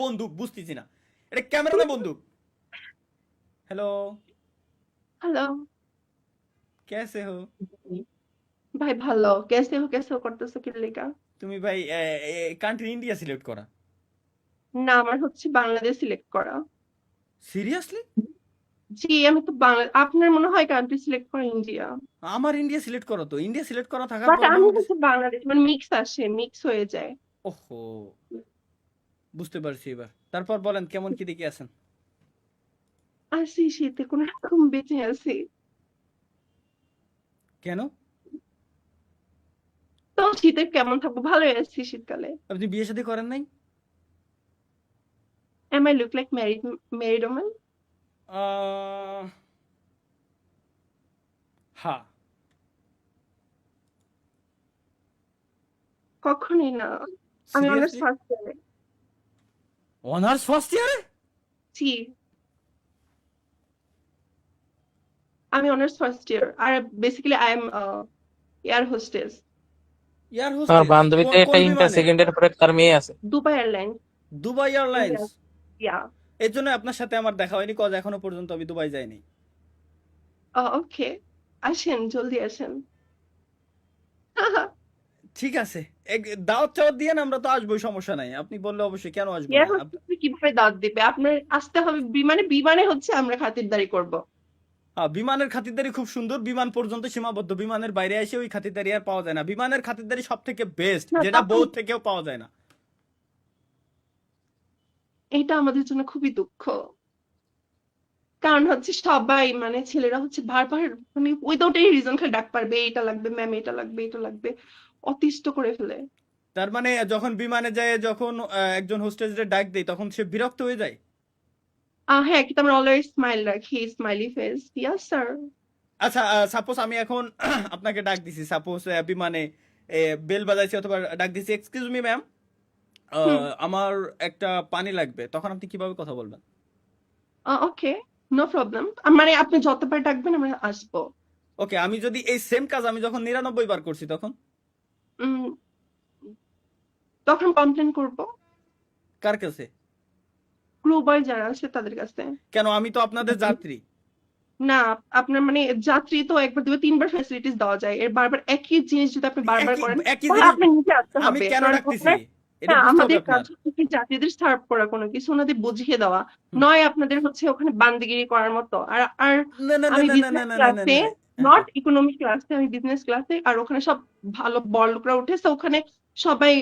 বন্দুক বুঝতেছি না, এটা ক্যামেরা না বন্দুক? Hello, hello. कैसे हो? ভাই ভালো, কেসে হো করতেছো কি লেগা? তুমি ভাই কান্ট্রি ইন্ডিয়া সিলেক্ট করা? না, আমার হচ্ছে বাংলাদেশ সিলেক্ট করা। সিরিয়াসলি? জি, আমি তো বাংলা, আপনার মনে হয় কান্ট্রি সিলেক্ট করা ইন্ডিয়া। আমার ইন্ডিয়া সিলেক্ট করো তো, ইন্ডিয়া সিলেক্ট করা থাকার বাট পর আমি বাংলাদেশ। হচ্ছে বাংলাদেশ, মানে মিক্স আসে, মিক্স হয়ে যায়। ওহো, বুঝতে পারছি এবার। তারপর বলেন কেমন কি দেখে আছেন? আসি শীতে কোন রকম বেঁচে আছি। কেন? তো শীতে কেমন থাকবো, ভালোই আছি শীতকালে। আপনি বিয়ে শাদী করেন নাই? Am I look like married woman? আহ, হ্যাঁ। কখনোই না। আমি অনার্স সিরিয়াসলি? ফার্স্ট ইয়ারে। অনার্স ফার্স্ট ইয়ারে? জি, আমি অনার্স ফার্স্ট ইয়ার। আর basically I am air hostess. Air আমার হোস্টেস? বান্ধবীতে একটা কোন ইন্টার বিমানে? সেকেন্ডের পরে তার মেয়ে আছে। Dubai airlines. Dubai airlines? Yeah. এর জন্য আপনার সাথে আমার দেখা হয়নি, কজ এখনো পর্যন্ত আমি দুবাই যাইনি। ওকে, আসেন জলদি আসেন। ঠিক আছে, দাওয়াত চাওয়াত দিয়ে আমরা তো আসবোই, সমস্যা নাই, আপনি বললে অবশ্যই, কেন আসবো এয়ার না? হোস্টেস কিভাবে দাওয়াত দিবে? আপনার আসতে হবে বিমানে, বিমানে হচ্ছে আমরা খাতিরদারি করব। বিমানের খাতিরদারি খুব সুন্দর, বিমান পর্যন্ত সীমাবদ্ধ, বিমানের বাইরে এসে ওই খাতিরদারি আর পাওয়া যায় না। বিমানের খাতিরদারি সব থেকে বেস্ট, না যেটা তখন বউ থেকেও পাওয়া যায় না। এটা আমাদের জন্য খুবই দুঃখ। কারণ হচ্ছে সবাই, মানে ছেলেরা হচ্ছে বারবার, মানে উইদাউট এনি রিজন খালি ডাক পারবে, এটা লাগবে ম্যাম, এটা লাগবে, এটা লাগবে, অতিষ্ঠ করে ফেলে। তার মানে যখন বিমানে যায়, যখন একজন হোস্টেসের ডাক দেয়, তখন সে বিরক্ত হয়ে যায়। হ্যাঁ, কিন্তু আমরা অলওয়েজ স্মাইল রাখি, স্মাইলি ফেস। Yes sir. আচ্ছা, সাপোজ আমি এখন আপনাকে ডাক দিছি, সাপোজ বিমানে বেল বাজাইছি অথবা ডাক দিছি, এক্সকিউজ মি ম্যাম, হুম। আমার একটা পানি লাগবে, তখন আপনি কিভাবে কথা বলবেন? ওকে, নো প্রবলেম। মানে আপনি যতবার ডাকবেন আমরা আসবো। ওকে, আমি যদি এই সেম কাজ আমি যখন 99 বার করছি তখন? উম তখন কমপ্লেন করব কার কাছে? ক্রু বয় যারা আছে তাদের কাছে। কেন, আমি তো আপনাদের যাত্রী। না, আপনার মানে যাত্রী তো একবার দুবার তিনবার ফ্যাসিলিটিস দেওয়া যায়, এর বারবার একই জিনিস যদি আপনি বারবার একই করেন একই তাহলে জিনিস আপনি নিজে আসতে আমি হবে, কেন কারণ ডাকতেছি, আপনার, এটা হ্যাঁ বুঝতে হবে আমাদের কাজ আপনার। হচ্ছে কি যাত্রীদের সার্ভ করা, কোনো কিছু ওনাদের বুঝিয়ে দেওয়া, হুম। নয় আপনাদের হচ্ছে ওখানে বান্দিগিরি করার মতো। আর আর না না না আমি না না না বিজনেস না না না ক্লাসে, না না। নট ইকোনমি ক্লাসে, আমি বিজনেস ক্লাসে, আর ওখানে সব ভালো বড় লোকরা উঠেছে ওখানে, সবাই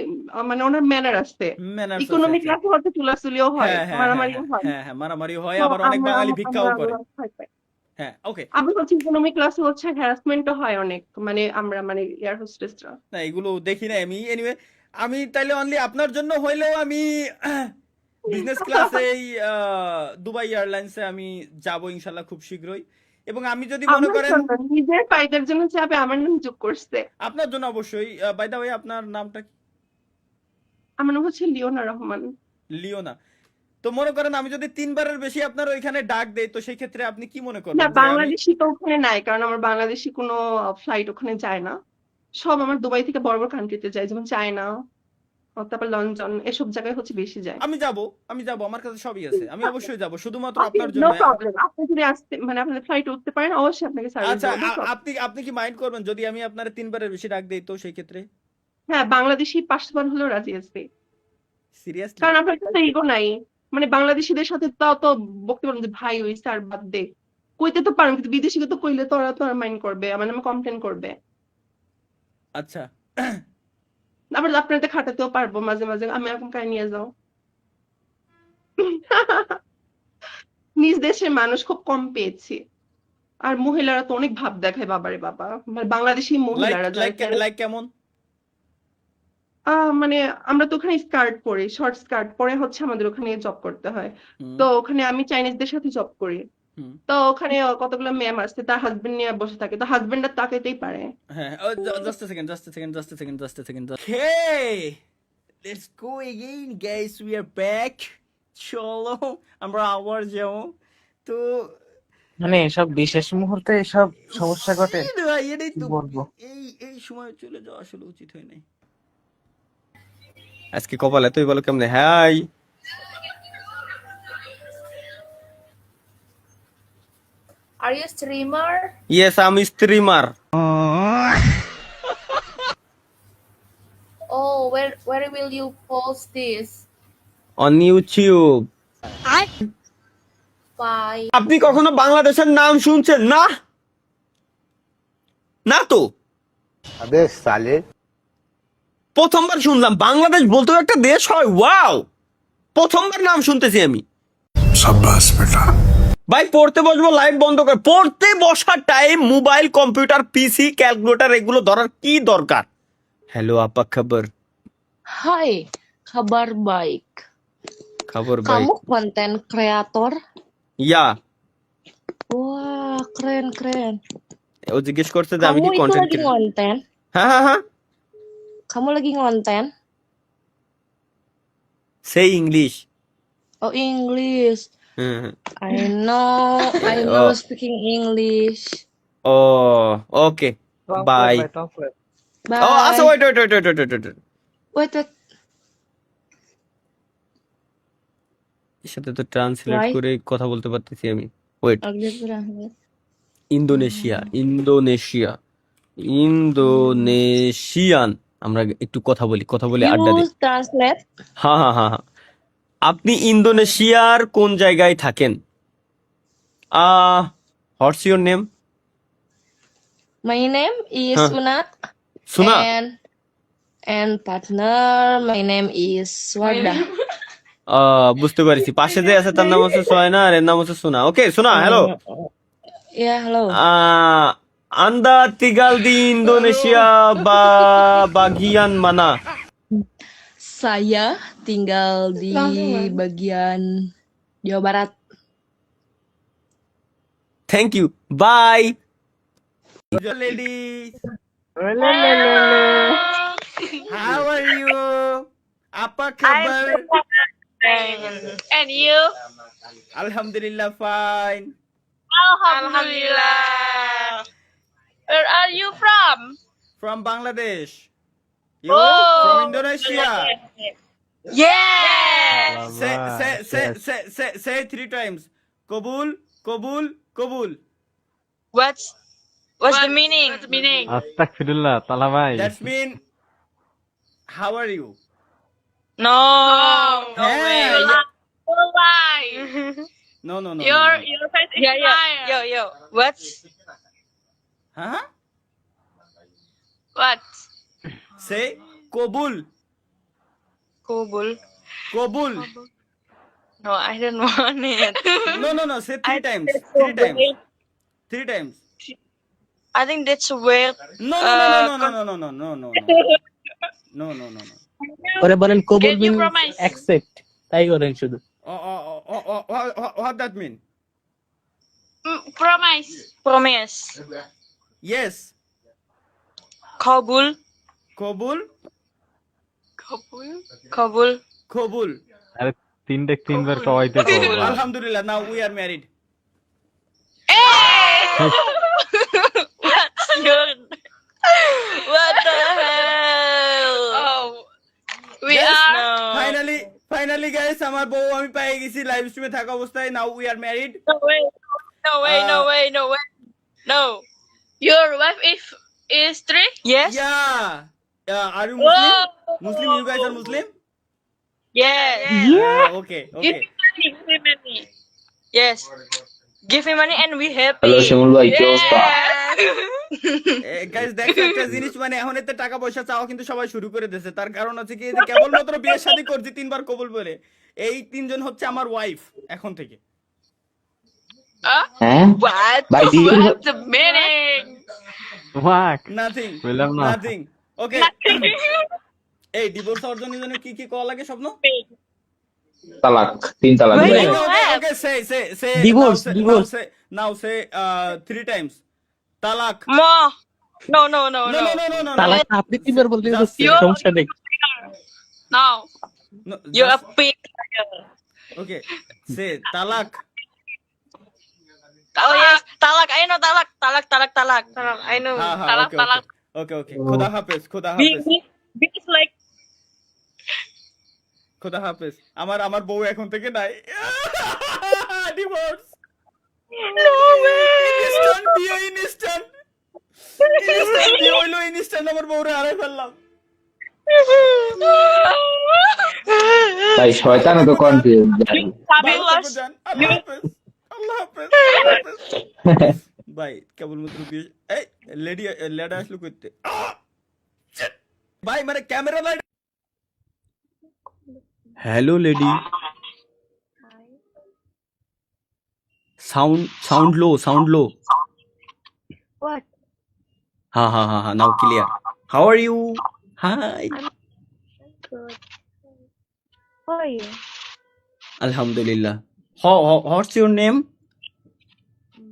মানে ওনার ম্যানার আছে। ম্যানার্স আছে, ইকোনমি আচ্ছা। ক্লাসে হয়তো চুলাচুলিও হয়, হ্যাঁ হ্যাঁ হ্যাঁ মারামারিও হ্যাঁ হয়। হ্যাঁ হ্যাঁ, মারামারি হয়, তো আবার অনেক আমরা বাঙালি আমরা ভিক্ষাও করে। ভয় পাই। হ্যাঁ, ওকে। আবার হচ্ছে ইকোনমি ক্লাসে হচ্ছে হ্যারাসমেন্টও হয় অনেক, মানে আমরা মানে এয়ার হোস্টেসরা। না, এগুলো দেখি না আমি, এনিওয়ে। আমি তাইলে অনলি আপনার জন্য হইলেও আমি বিজনেস ক্লাসে এই দুবাই এয়ারলাইন্সে আমি যাব ইনশাল্লাহ খুব শীঘ্রই। এবং আমি যদি মনে আমার করেন, জন্য, নিজের ফায়দার জন্য চাপে আমার নাম যোগ করছে। আপনার জন্য অবশ্যই। বাই দা ওয়ে, আপনার নামটা কি? আমার নাম হচ্ছে লিওনা রহমান। লিওনা? তো মনে করেন আমি যদি 3 বারের বেশি আপনার ওইখানে ডাক দেই, তো সেই ক্ষেত্রে আপনি কি মনে না, করবেন যে আমি? বাংলাদেশি তো ওখানে নাই, কারণ আমার বাংলাদেশি কোনো ফ্লাইট ওখানে যায় না। সব আমার দুবাই থেকে বড় বড় কান্ট্রিতে যায়, যেমন চায়না, তারপর লন্ডন, এসব জায়গায় হচ্ছে বেশি যায়। আমি যাব, আমি যাব, আমার কাছে সবই আছে, আমি অবশ্যই যাব, শুধুমাত্র ওকে, আপনার নো জন্য। প্রবলেম। আপনি যদি আসতে, মানে আপনাদের ফ্লাইটে উঠতে পারেন, অবশ্যই আপনাকে সার্ভিস আচ্ছা, দেবো, নো প্রবলেম। আপনি আপনি কি মাইন্ড করবেন যদি আমি আপনার 3 বারের বেশি ডাক দেই, তো সেই ক্ষেত্রে? হ্যাঁ, বাংলাদেশি 500 বার হলেও রাজি আসবে। সিরিয়াসলি? কারণ আপনার কাছে ইগো নাই। মানে বাংলাদেশিদের সাথে তাও তো বলতে পারেন যে ভাই ওই স্যার বাদ দে, কইতে তো পারেন, কিন্তু বিদেশিকে তো কইলে তো ওরা তো মাইন্ড করবে, আমার নামে কমপ্লেন করবে। আচ্ছা। আবার আপনাদের খাটাতেও পারবো মাঝে মাঝে, আমি এরকম কাই নিয়ে যাও। নিজ দেশের মানুষ খুব কম পেয়েছি। আর মহিলারা তো অনেক ভাব দেখায়, বাবারে বাবা, মানে বাংলাদেশি লাইক মহিলারা যারা লাইক যারা লাইক কেমন? মানে আমরা তো ওখানে স্কার্ট পরি, শর্ট স্কার্ট পরে হচ্ছে আমাদের ওখানে জব করতে হয়। হুম। তো ওখানে আমি চাইনিজদের সাথে জব করি। হুম। তো ওখানে কতগুলো ম্যাম আসছে, তার হাজবেন্ড নিয়ে বসে থাকে, তো হাজবেন্ডরা তাকাইতেই পারে। হ্যাঁ, just a second, just a second, just a second, just a second. Okay, let's go again guys, we are back. চলো আমরা আবার যাবো। তো মানে এসব বিশেষ মুহূর্তে এসব সমস্যা ঘটে, শীত ভাই, এটাই কি তো। বলবো। এই এই সময় চলে যাওয়া আসলে উচিত হয় নাই। আজকে কপাল এতই বলো কেমনে, high. Are you streamer? Yes, I'm a streamer Oh, where will you post this? on YouTube. Fine. আপনি কখনো বাংলাদেশের নাম শুনছেন না? না তো। अबे साले প্রথমবার শুনলাম বাংলাদেশ বলতেও একটা দেশ হয়। ওয়াও, প্রথমবার নাম শুনতেছি আমি। शाबाश बेटा ভাই পড়তে বসবো, লাইভ বন্ধ করে পড়তে বসার টাইম মোবাইল, কম্পিউটার, পিসি, ক্যালকুলেটর এগুলো ধরার কি দরকার? হ্যালো আপা, খবর Hai, kabar baik. খবর ভাই। Kamu konten kreator? ইয়া, Wah, keren. ও জিজ্ঞেস করছে যে আমি Kamu কি itu কন্টেন্ট lagi ngonten? হ্যাঁ, Kamu lagi ngonten? সেই ইংলিশ। Oh, English. হ্যাঁ। I know Oh. speaking English. ও ওকে, বাই। Bye. ও আচ্ছা, ওয়েট। Wait. এর সাথে তো ট্রান্সলেট Why? করে কথা বলতে পারতেছি আমি। Wait, Agak berangkat. ইন্দোনেশিয়ান আমরা একটু কথা বলি আড্ডা দিই। You translate? হ্যাঁ। আপনি ইন্দোনেশিয়ার কোন জায়গায় থাকেন? What's your name? My name is Huh. Una. সুনা। And partner, my name is Swada. বুঝতে পারছি, পাশে যে আছে তার নাম হচ্ছে সোয়না আর এর নাম হচ্ছে সুনা। ওকে সুনা, hello. Ya, halo. Anda tinggal di Indonesia bagian mana? Saya tinggal di Langsung, bagian Jawa Barat. Thank you. Bye. Ladies, how are you? Apa kabar? And you? Alhamdulillah fine. Alhamdulillah. Where are you from? From Bangladesh. You Oh. from Indonesia. Yes. Say 3 times. Kabul. What's the meaning? What's the meaning? আস্তাগফিরুল্লাহ তালা ভাই That's mean how are you? No. No Hey. way. You lie. No. Your face is liar. Yo. What's Huh? what? Say Kabul. Kabul. No, I don't want it. No. Say 3 times. That's 3 so times. weird. 3 times. I think that's weird. No. ওরে বলেন কবুল Can you mean promise? Accept, তাই করেন শুধু। What that mean? Promise. Yes. Kabul. Kabul. আরে তিনবার কওয়াইতে কও Alhamdulillah, now we are married. What the hell? Oh, we Yes, are. Finally guys, আমার বউ আমি পেয়ে গেছি লাইভ স্ট্রিমে থাকা অবস্থায়। Now we are married. No way. No. Your wife is 3? Yes. Yeah. Are you Muslim? Whoa. You guys are Muslim? Yes. Okay. Give me money. Yes. Give me money and we happy. Hello Shimul ভাই, কি অবস্থা? Guys দেখো একটা জিনিস, মানে এখন এতে টাকা পয়সা চাওয়া কিন্তু সবাই শুরু করে দিয়েছে। তার কারণ হচ্ছে কি, যে কেবলমাত্র বিয়ে শাদী করছি 3 বার কবুল বলে। এই 3 জন হচ্ছে আমার ওয়াইফ এখন থেকে। হ্যাঁ What? ভাই দিয়ে What's the meaning? Walk nothing. বললাম না ওকে। এই ডিভোর্স অর্জনের জন্য কি করা লাগে স্বপ্ন? তালাক, 3 তালাক Wait, ভাই। Okay, say Divorce. now say 3 times. Talak. More. No. No. তালাক আপনি তিনবার বলতে হচ্ছে, You- সমস্যা নেই। No. No, You're a just- pig. Okay. Say talak. Oh yes. Talak. I know talak. Talak. I know. Okay. Khuda Hafiz. Big is like. Khuda Hafiz. আমার বউ এখন থেকে নাই। ডিভোর্স। No way. ইনস্ট্যান্ট বিয়ে, instant বিয়ে হইলো, instant আমার বউরে হারাই ফেললাম। ভাই শয়তান তো কনফিউজ ভালো Fabulous. থাকো জান, আল্লাহ হাফেজ, আল্লাহ হাফেজ, আল্লাহ হাফেজ। ভাই কেবলমাত্র বিয়ে, এই লেডা আসলো কইতে। ভাই মানে camera light. Hello lady, sound low. What? ha, now clear. How are you? Hi. Good. How are you? Alhamdulillah. What's your name?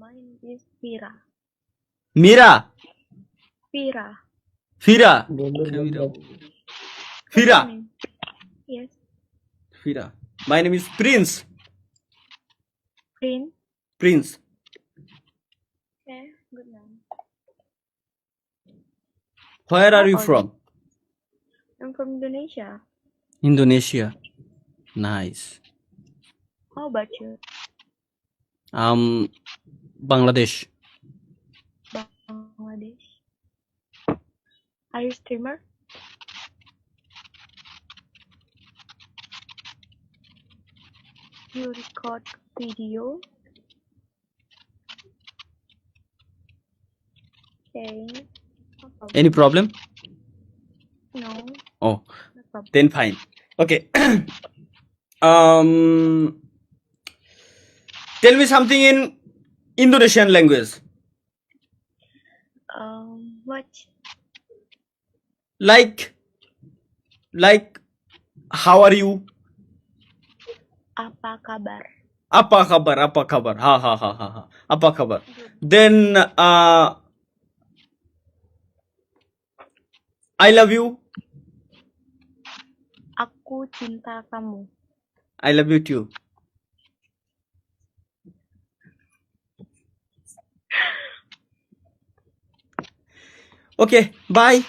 Mine is Fira. Mira. Fira. Fira. Yes. Fira. My name is Prince. Prince. Okay. Good name. Where are you How from? I'm from Indonesia. Indonesia. Nice. How about you? Bangladesh. Bangladesh. Are you a streamer? You record video? Okay. No problem. Any problem? No. Oh, No problem. then fine. Okay. Tell me something in Indonesian language. What? Like, how are you? Apa kabar? Apa kabar? Ha. Apa kabar? Then, I love you. Aku cinta kamu. I love you too. Okay, bye.